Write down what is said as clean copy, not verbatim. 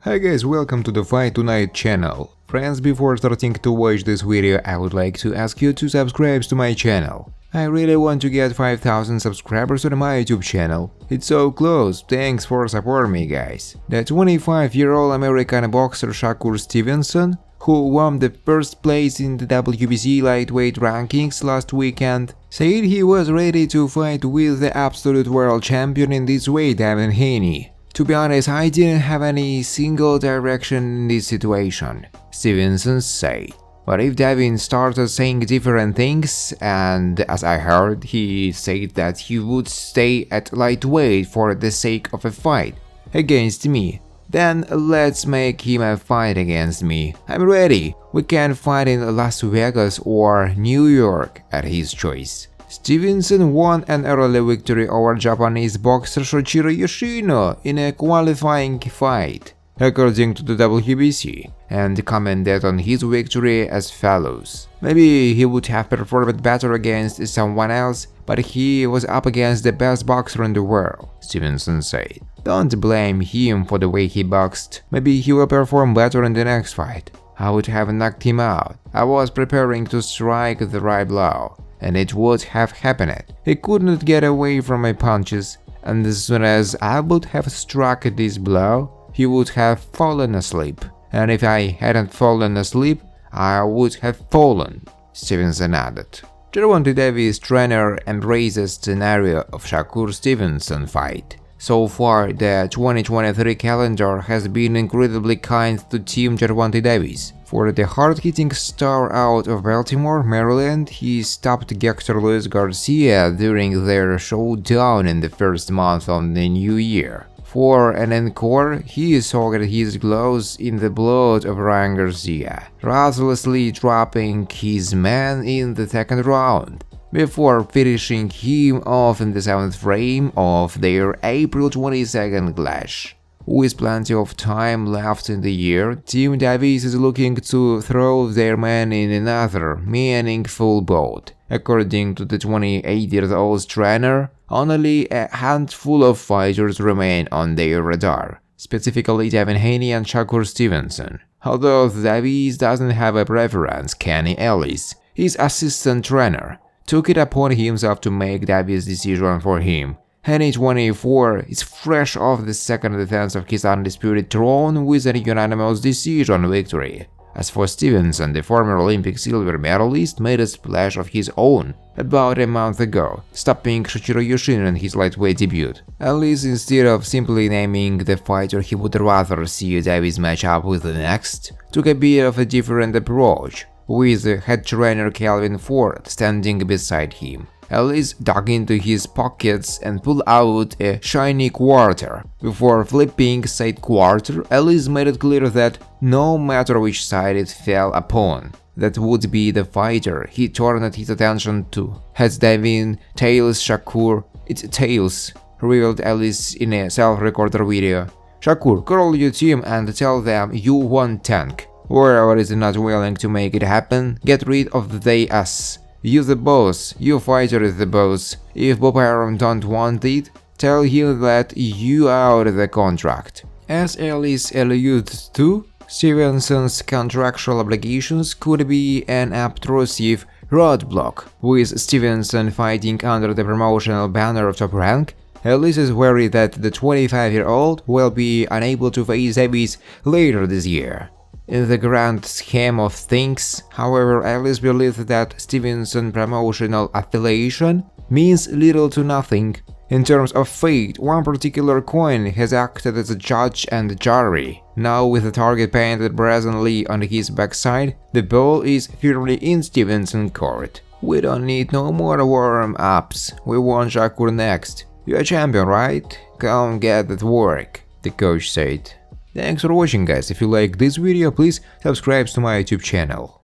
Hi guys, welcome to the Fight Tonight channel. Friends, before starting to watch this video, I would like to ask you to subscribe to my channel. I really want to get 5,000 subscribers on my YouTube channel. It's so close, thanks for supporting me guys. The 25-year-old American boxer Shakur Stevenson, who won the first place in the WBC lightweight rankings last weekend, said he was ready to fight with the absolute world champion in this weight, Devin Haney. To be honest, I didn't have any single direction in this situation, Stevenson said. But if Devin started saying different things, and as I heard, he said that he would stay at lightweight for the sake of a fight against me, then let's make him a fight against me. I'm ready. We can fight in Las Vegas or New York at his choice. Stevenson won an early victory over Japanese boxer Shuichiro Yoshino in a qualifying fight, according to the WBC, and commented on his victory as follows: "Maybe he would have performed better against someone else, but he was up against the best boxer in the world," Stevenson said. "Don't blame him for the way he boxed. Maybe he will perform better in the next fight. I would have knocked him out. I was preparing to strike the right blow, and it would have happened. He couldn't get away from my punches, and as soon as I would have struck this blow, he would have fallen asleep. And if I hadn't fallen asleep, I would have fallen," Stevenson added. Gervonta Davis' trainer embraces scenario of Shakur Stevenson fight. So far, the 2023 calendar has been incredibly kind to Team Gervonta Davis. For the hard-hitting star out of Baltimore, Maryland, he stopped Hector Luis Garcia during their showdown in the first month of the new year. For an encore, he soaked his gloves in the blood of Ryan Garcia, ruthlessly dropping his man in the second round, before finishing him off in the 7th frame of their April 22nd clash. With plenty of time left in the year, Team Davis is looking to throw their man in another meaningful bout. According to the 28-year-old trainer, only a handful of fighters remain on their radar, specifically Devin Haney and Shakur Stevenson. Although Davis doesn't have a preference, Kenny Ellis, his assistant trainer, took it upon himself to make Davis' decision for him. Haney, 24, is fresh off the second defense of his undisputed throne with a unanimous decision victory. As for Stevenson, the former Olympic silver medalist made a splash of his own about a month ago, stopping Shuichiro Yoshino in his lightweight debut. Ellis, instead of simply naming the fighter he would rather see Davis match up with next, took a bit of a different approach, with head trainer Calvin Ford standing beside him. Ellis dug into his pockets and pulled out a shiny quarter. Before flipping said quarter, Ellis made it clear that no matter which side it fell upon, that would be the fighter he turned his attention to. Heads Devin, tails Shakur, it's tails, revealed Ellis in a self-recorded video. "Shakur, call your team and tell them you want tank. Whoever is not willing to make it happen, get rid of they us. You the boss, your fighter is the boss. If Bob Arum don't want it, tell him that you out the contract." As Ellis alluded to, Stevenson's contractual obligations could be an obtrusive roadblock. With Stevenson fighting under the promotional banner of Top Rank, Ellis is worried that the 25-year-old will be unable to face Davis later this year. In the grand scheme of things, however, Ellis believes that Stevenson's promotional affiliation means little to nothing. In terms of fate, one particular coin has acted as a judge and jury. Now, with the target painted brazenly on his backside, the ball is firmly in Stevenson's court. "We don't need no more warm-ups. We want Shakur next. You're a champion, right? Come get that work," the coach said. Thanks for watching guys. If you like this video, please subscribe to my YouTube channel.